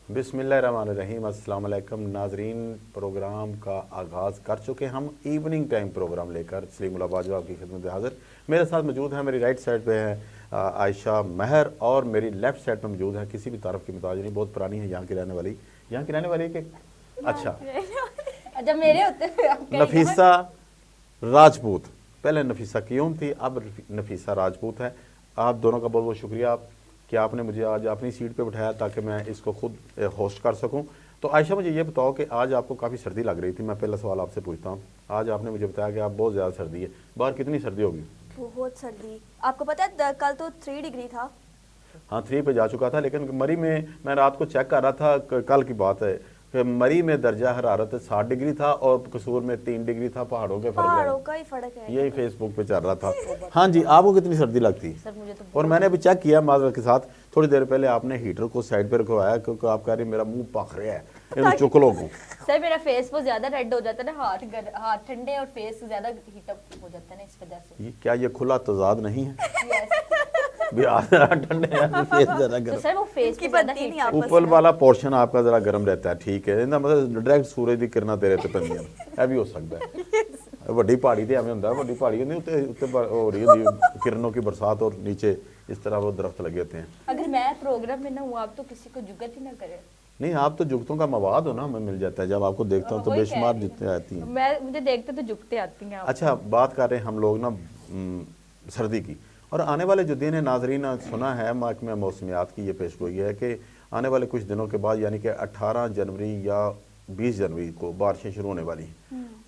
बिस्मिल्लाहिर्रहमानिर्रहीम। अस्सलाम वालेकुम नाजरीन, प्रोग्राम का आगाज़ कर चुके हम इवनिंग टाइम प्रोग्राम लेकर सलीमुल्लाह बाजवा आपकी खिदमत में हाज़िर। मेरे साथ मौजूद हैं, मेरी राइट साइड पे है आयशा महर और मेरी लेफ्ट साइड पे मौजूद है, किसी भी तारफ़ की मुताज नहीं, बहुत पुरानी है, यहाँ की रहने वाली, यहाँ की रहने वाली कि अच्छा मेरे होते नफीसा राजपूत। पहले नफीसा क्यूम थी, अब नफीसा राजपूत है। आप दोनों का बहुत बहुत शुक्रिया कि आपने मुझे आज अपनी सीट पे बिठाया ताकि मैं इसको खुद होस्ट कर सकूं। तो आयशा, मुझे ये बताओ कि आज आपको काफ़ी सर्दी लग रही थी। मैं पहला सवाल आपसे पूछता हूँ, आज आपने मुझे बताया कि आप बहुत ज़्यादा सर्दी है, बाहर कितनी सर्दी होगी? बहुत सर्दी, आपको पता है कल तो 3 डिग्री था। हाँ, 3 पे जा चुका था, लेकिन मरी में मैं रात को चेक कर रहा था, कल की बात है, मरी में दर्जा हरारत 60 डिग्री था और कसूर में 3 डिग्री था। पहाड़ों के पहाड़ों का ही फर्क है, यही फेसबुक पे चल रहा था। हाँ जी, आपको कितनी सर्दी लगती? सर मुझे तो और मैंने अभी चेक किया माजरत के साथ, थोड़ी देर पहले आपने हीटर को साइड पे रखवाया क्योंकि आप कह रही मेरा मुंह पक रहा है, इन चुकलों को। सर मेरा फेस बहुत ज्यादा रेड हो जाता है ना, हाथ ठंडे और फेस ज्यादा हीट अप हो जाता है ना, इस वजह से। क्या ये खुला तजाद नहीं है? यस भी हाथ ठंडे हैं, फेस ज्यादा तो गर्म। सर वो फेस की की ज्यादा बनती नहीं हीट आपस ऊपर में। वाला पोर्शन आपका जरा गर्म रहता है, ठीक है, ਇਹਦਾ मतलब डायरेक्ट सूरज ਦੀ किरणा तेरे ਤੇ ਪੈਂਦੀਆਂ ਇਹ ਵੀ ਹੋ ਸਕਦਾ है। ਵੱਡੀ पहाड़ी ਤੇ ਐਵੇਂ ਹੁੰਦਾ, ਵੱਡੀ पहाड़ी ਹੁੰਦੀ ਉੱਤੇ ਉੱਤੇ ਹੋ ਰਹੀ ਹੁੰਦੀ किरणों की बरसात और नीचे इस तरह वो दरख्त लगे होते हैं। अगर मैं प्रोग्राम में ना हूँ, आप तो किसी को जुगत ही ना करे। नहीं, आप तो जुगतों का मवाद हो ना, हमें मिल जाता है, जब आपको देखता हूँ तो वही कह बेशुमार रही हूँ। जितने आती हैं। मैं मुझे देखते तो जुगते आती हैं आप। अच्छा, बात कर रहे हैं हम लोग ना सर्दी की, और आने वाले जो दिन है नाजरीन, सुना है महकमा मौसमियात की ये पेशगोई है कि आने वाले कुछ दिनों के बाद यानी कि 18 जनवरी या 20 जनवरी को बारिशें शुरू होने वाली हैं,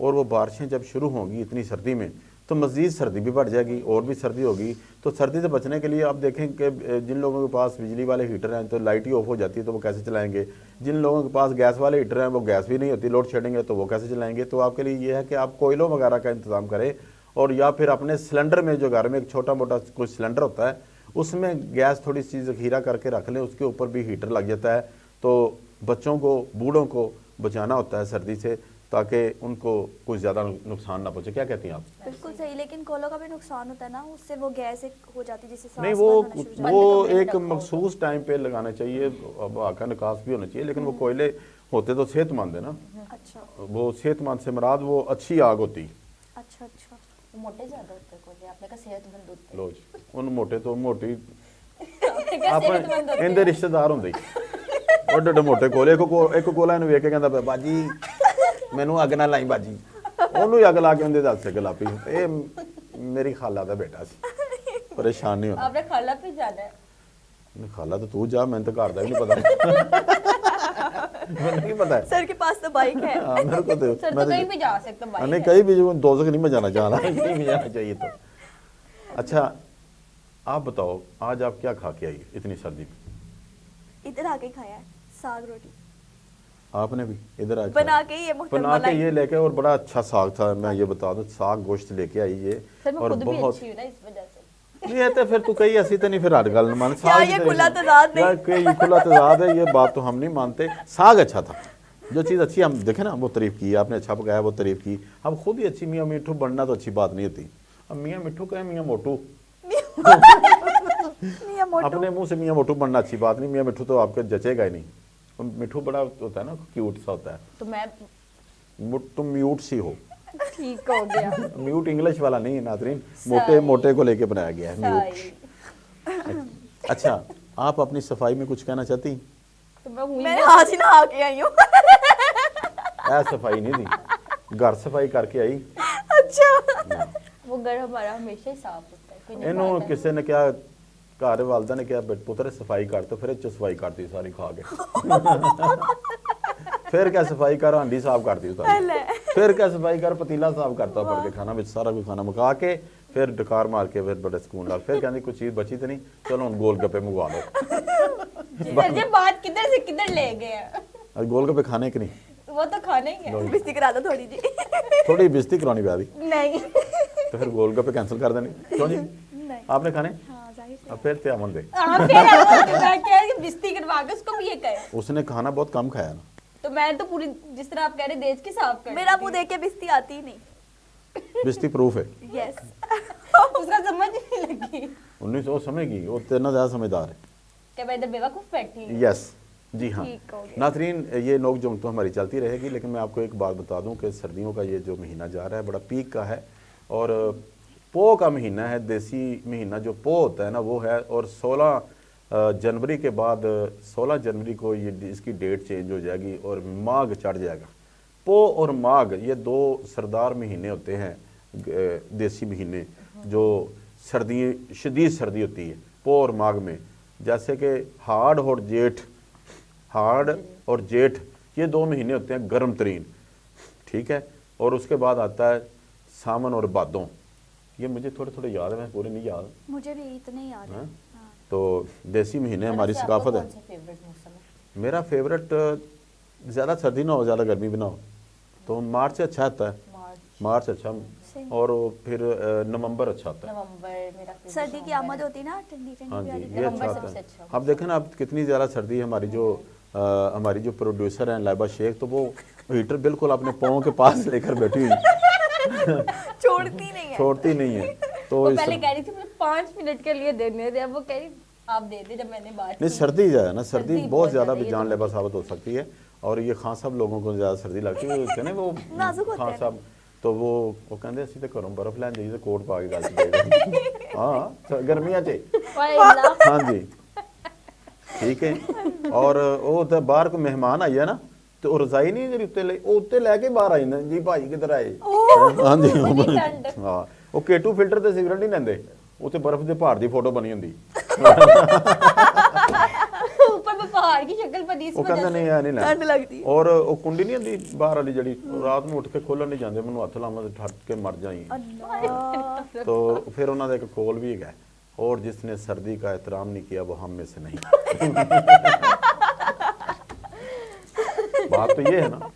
और वो बारिशें जब शुरू होंगी इतनी सर्दी में तो मज़ीद सर्दी भी बढ़ जाएगी और भी सर्दी होगी। तो सर्दी से बचने के लिए आप देखें कि जिन लोगों के पास बिजली वाले हीटर हैं तो लाइट ही ऑफ हो जाती है, तो वो कैसे चलाएंगे? जिन लोगों के पास गैस वाले हीटर हैं वो गैस भी नहीं होती, लोड शेडिंग है, तो वो कैसे चलाएंगे? तो आपके लिए ये है कि आप कोयलों वगैरह का इंतज़ाम करें, और या फिर अपने सिलेंडर में, जो घर में एक छोटा मोटा कोई सिलेंडर होता है उसमें गैस थोड़ी सी ज़ख़ीरा करके रख लें, उसके ऊपर भी हीटर लग जाता है। तो बच्चों को, बूढ़ों को बचाना होता है सर्दी से, ताकि उनको कुछ ज़्यादा नुकसान ना पहुँचे। क्या कहती हैं आप? बिल्कुल सही, लेकिन कोयलों का भी नुकसान होता है ना, उससे वो गैस एक हो जाती है जिससे सांस नहीं, बंद होना शुरू हो जाता वो करने एक रखा होगा। मखसूस टाइम पे लगाना चाहिए, हवा का निकास भी होना चाहिए, लेकिन वो कोयले होते तो सेहतमंद है ना। है। अच्छा वो सेहतमंद से मुराद वो अच्छी आग होती। अच्छा अच्छा। वो मोटे ज्यादा होते हैं कोले, आपने कहा सेहतमंद होते लो जी, उन मोटे तो मोटी हैं। आपने कहा सेहतमंद आप होते इनके हैं। रिश्तेदार होंगे ਵੱਡੇ ਵੱਡੇ ਮੋਟੇ ਕੋਲੇ, ਇੱਕ ਕੋਲਾ ਇਹਨੂੰ ਵੇਖ ਕੇ ਕਹਿੰਦਾ ਪਿਆ ਬਾਜੀ ਮੈਨੂੰ ਅੱਗ ਨਾ ਲਾਈ ਬਾਜੀ, ਉਹਨੂੰ ਹੀ ਅੱਗ ਲਾ ਕੇ ਉਹਦੇ ਦੱਸ ਕੇ ਲਾਪੀ। ਇਹ ਮੇਰੀ ਖਾਲਾ ਦਾ ਬੇਟਾ ਸੀ, परेशान नहीं होना। आपने खाला पे जाना है। नहीं, खाला तो तू जा, मैंने तो घर का भी नहीं पता मैंने नहीं पता है। सर के पास तो बाइक है। हाँ, मेरे को तो सर मैं तो कहीं भी जा सकते हैं, नहीं, कहीं भी दोजख नहीं में जाना चाह रहा, कहीं भी जाना चाहिए। तो अच्छा, आप बताओ आज आप क्या खा के आई इतनी सर्दी में? इधर आके खाया है साग रोटी आपने भी इधर आके बना के ही, ये बना के ये लेके, और बड़ा अच्छा साग था, मैं ये बता दूं, साग गोश्त लेके आई ये, सर मैं और खुद भी बहुत अच्छी हूँ ना इस वजह से। ये तो फिर तू कही ऐसी तो नहीं, फिर हर गल मान यार, ये खुला तज़ाद नहीं। यार, ये खुला तज़ाद है, ये बात तो हम नहीं मानते। साग अच्छा था, जो चीज़ अच्छी हम देखे ना वो तारीफ की, आपने अच्छा पकाया वो तारीफ की, हम खुद ही अच्छी मियाँ मिठू बनना तो अच्छी बात नहीं होती। अब मियाँ मिठू कहे मियाँ मोटू, मियां मोटू। अपने मुंह से मियाँ मोटू बनना अच्छी बात नहीं, मियाँ मिठू तो आपके जचेगा ही नहीं। मिठू बड़ा होता है ना, क्यूट सा होता है, तो मैं तुम म्यूट सी हो। ठीक हो गया। म्यूट इंग्लिश वाला नहीं है नाजरीन, मोटे मोटे को लेके बनाया गया है म्यूट। सही। अच्छा, आप अपनी सफाई में कुछ कहना चाहती? तो मैं हुई मैं आज ही नहा के आई हूँ। ऐ सफाई नहीं थी, घर सफाई करके आई। अच्छा वो घर हमारा हमेशा ही साफ होता है, कोई नहीं ਇਹਨੂੰ खाता है। ਕਿਸੇ ਨੇ ਕਿਹਾ, ਘਰ ਵਾਲਦਾ ਨੇ ਕਿਹਾ ਪੁੱਤਰ ਸਫਾਈ ਕਰ, तो फिर ਇਹ 'ਚ ਸਫਾਈ ਕਰਤੀ ਸਾਰੀ ਖਾ ਕੇ। फिर क्या सफाई कर, हांडी साफ करती सारी, फिर क्या सफाई कर, पतीला साफ करता ऊपर के, खाना में सारा कुछ खाना मुका के, फिर डकार मार के, फिर बड़े सुकून लग, फिर कहती कुछ चीज़ बची तो नहीं, चलो हम गोलगप्पे मंगवा लो। सर ये बात किधर से किधर ले गए हैं? अब गोलगप्पे खाने के नहीं, वो तो खाना ही है। बिस्ती करा दो थोड़ी जी। थोड़ी बेइज्जती करवानी पा दी, नहीं तो फिर गोलगप्पे कैंसिल कर देने। क्यों जी, नहीं आपने खाने? हाँ जाहिर से। अब फिर ते अमन दे, आप फिर मैं क्या है कि बिस्ती करवा के उसको भी ये कहे, उसने खाना बहुत कम खाया ना। तो मैं तो पूरी जिस तरह आप कह रहे देश की साफ कर मेरा मुंह देख के बिस्ती आती ही नहीं। बेइज्जती प्रूफ है। यस। उसका समझ नहीं लगी 1900 समझेगी, वो तेरे ना ज़्यादा समझदार है। क्या मैं इधर बेवकूफ बैठी हूँ? यस, जी हाँ ठीक हो गया। नाज़रीन, ये नोक झोंक तो हमारी चलती रहेगी, लेकिन मैं आपको एक बात बता दूं कि सर्दियों का ये जो महीना जा रहा है बड़ा पीक का है और पो का महीना है। देसी महीना जो पो होता है ना वो है, और 16 जनवरी के बाद 16 जनवरी को ये इसकी डेट चेंज हो जाएगी और माघ चढ़ जाएगा। पो और माघ ये दो सरदार महीने होते हैं, देसी महीने जो सर्दी शदीद सर्दी होती है पो और माघ में। जैसे कि हाड़ और जेठ ये 2 महीने होते हैं गर्म तरीन, ठीक है। और उसके बाद आता है सावन और भादों। ये मुझे थोड़े थोड़े याद है, मैं पूरे नहीं याद। मुझे भी इतने याद है। हाँ? हाँ। तो देसी महीने हमारी वैसे आपका सकाफत है। कौन सा फेवरेट मौसम है? मेरा फेवरेट ज़्यादा सर्दी ना हो ज़्यादा गर्मी भी ना हो, तो मार्च अच्छा आता है। मार्च अच्छा, सही। और फिर नवंबर अच्छा आता है। नवंबर मेरा favorite सर्दी की नवंबर आमद है। होती है ना, ठंडी ठंडी हाँ जी, प्यारी ये प्यारी। अच्छा नवंबर आता सबसे है। अच्छा अब देखें ना, अब कितनी ज़्यादा सर्दी है। हमारी जो प्रोड्यूसर हैं लाइबा शेख, तो वो हीटर बिल्कुल अपने पाँव के पास लेकर बैठी हुई छोड़ती नहीं है। छोड़ती नहीं है। तो वो इस पहले कह रही थी मुझे 5 मिनट के लिए देने थे, अब वो कह रही आप दे दे। जब मैंने बात नहीं, की सर्दी जो है ना, सर्दी सर्दी बहुत ज़्यादा है, भी ये तो जानलेवा साबित हो सकती है। और ये खान साहब लोगों को ज़्यादा सर्दी लगती है, वो वो नाजुक होते खान हैं। साहब तो वो कहते असं तो घरों बर्फ लैन जाइए तो कोट पा के गल च हाँ गर्मियां च वाह अल्लाह। हाँ जी ठीक है। और वो तो बाहर कोई मेहमान आई है ना, तो वो रजाई नहीं जी उत्ते उत्ते लैके बाहर आई ना जी, भाई किधर आए। हाँ जी बड़ी ठंड। हाँ, वो केटू फिल्टर ते सिगरेट नहीं लेंदे, उत्ते बर्फ दे पहाड़ दी फोटो बनी होंदी। ऊपर में पहाड़ की शक्ल बनी इस वो वजह कहते से। नहीं है नहीं ठंड लेना। लगती है। और वो कुंडी नहीं होंदी बाहर वाली जड़ी, रात में उठ के खोलन नहीं जाते, मैनू हथ लावां ते ठट के मर जाई। अल्लाह। तो फिर उन्होंने एक खोल भी है, और जिसने सर्दी का एहतराम नहीं किया वो हम में से नहीं। बात तो ये है ना,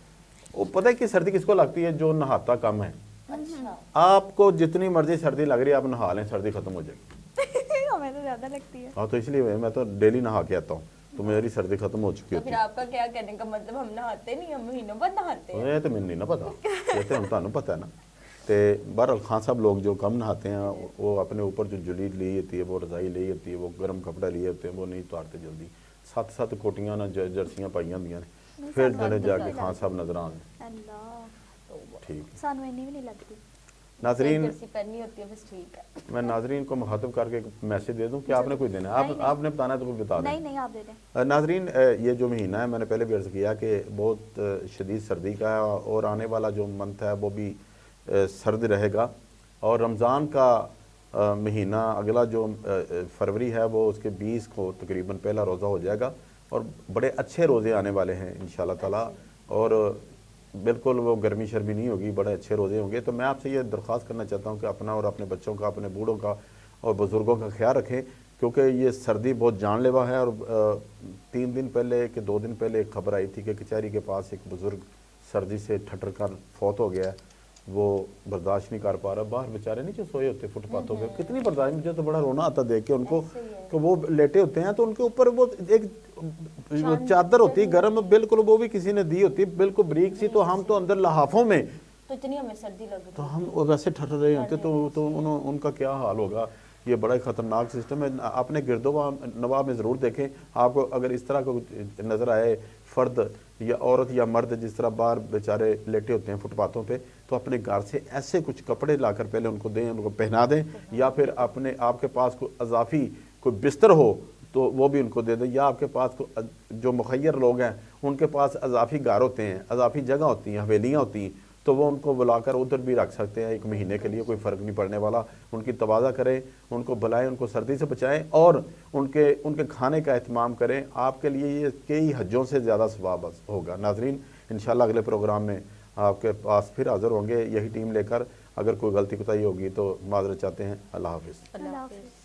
वो पता है कि सर्दी किसको लगती है? जो नहाता कम है। अच्छा आपको जितनी मर्जी सर्दी लग रही है, आप नहा लें, सर्दी खत्म हो जाएगी। हमें तो ज्यादा लगती है। हाँ, तो इसलिए मैं तो डेली नहा के आता हूँ, तो मेरी सर्दी खत्म हो चुकी तो होती फिर है। आपका क्या कहने का मतलब, हम नहाते नहीं, हम महीनों बाद नहाते हैं। ये तो मैंने नहीं ना पता, ये तो हम ਤੁਹਾਨੂੰ पता है ना। तो बहरहाल खान साहब लोग जो कम नहाते हैं, वो अपने ऊपर जो जुली ली होती है, वो रजाई ली होती है, वो गर्म कपड़े लिए होते हैं, वो नहीं उतारते जल्दी। 7 कोटियां ना जर्सियां पाई होंदियां ने, फिर जड़े जाके खान साहब नजर आने। अल्लाह। ठीक। सानू इन्नी भी नहीं लगती। नाजरीन, जर्सी पहननी होती है बस, ठीक है। मैं नाजरीन को मुखातब करके एक मैसेज दे दूं कि आपने कोई देना है, नहीं। आपने बताना है तो कोई बता दें। नहीं नहीं, आप दे दें। नाजरीन, ये जो महीना है, मैंने पहले भी अर्ज़ किया कि बहुत शदीद सर्दी का है, और आने वाला जो मंथ है वो भी सर्द रहेगा। और रमज़ान का महीना अगला जो फरवरी है, वो उसके 20 को तकरीबन पहला रोज़ा हो जाएगा, और बड़े अच्छे रोज़े आने वाले हैं इंशाल्लाह ताला। और बिल्कुल वो गर्मी शर्मी नहीं होगी, बड़े अच्छे रोज़े होंगे। तो मैं आपसे ये दरख्वास्त करना चाहता हूँ कि अपना और अपने बच्चों का, अपने बूढ़ों का और बुज़ुर्गों का ख्याल रखें, क्योंकि ये सर्दी बहुत जानलेवा है। और 3 दिन पहले कि 2 दिन पहले एक खबर आई थी कि कचहरी के पास एक बुज़ुर्ग सर्दी से ठटर कर फौत हो गया है। वो बर्दाश्त नहीं कर पा रहा, बाहर बेचारे नीचे सोए होते फुटपाथों पे, कितनी बर्दाश्त। मुझे तो बड़ा रोना आता देख के उनको कि वो लेटे होते हैं, तो उनके ऊपर वो एक चादर होती है गर्म, बिल्कुल वो भी किसी ने दी होती है, बिल्कुल बरीक सी, तो हम तो अंदर लहाफों में, तो इतनी हमें सर्दी लग रही तो हम वैसे ठहर रहे होते, तो उनका क्या हाल होगा। ये बड़ा ही ख़तरनाक सिस्टम है। अपने गिरदो नवाब में ज़रूर देखें, आपको अगर इस तरह को नज़र आए फ़र्द या औरत या मर्द जिस तरह बाहर बेचारे लेटे होते हैं फुटपाथों पे, तो अपने घर से ऐसे कुछ कपड़े लाकर पहले उनको दें, उनको पहना दें, या फिर अपने आपके पास कोई अजाफ़ी कोई बिस्तर हो तो वो भी उनको दे दें, या आपके पास जो मुखैर लोग हैं उनके पास अजाफ़ी घर होते हैं, अजाफ़ी जगह होती हैं, हवेलियाँ होती हैं, तो वो उनको बुलाकर उधर भी रख सकते हैं 1 महीने के लिए, कोई फ़र्क नहीं पड़ने वाला। उनकी तवाज़ा करें, उनको बुलाएं, उनको सर्दी से बचाएं, और उनके खाने का एहतमाम करें। आपके लिए ये कई हज्जों से ज़्यादा सवाब होगा। नाजरीन, इंशाल्लाह अगले प्रोग्राम में आपके पास फिर हाज़िर होंगे यही टीम लेकर। अगर कोई गलती कोताही होगी तो माज़रत चाहते हैं। अल्लाह हाफ़िज़। अल्लाह हाफ़िज़।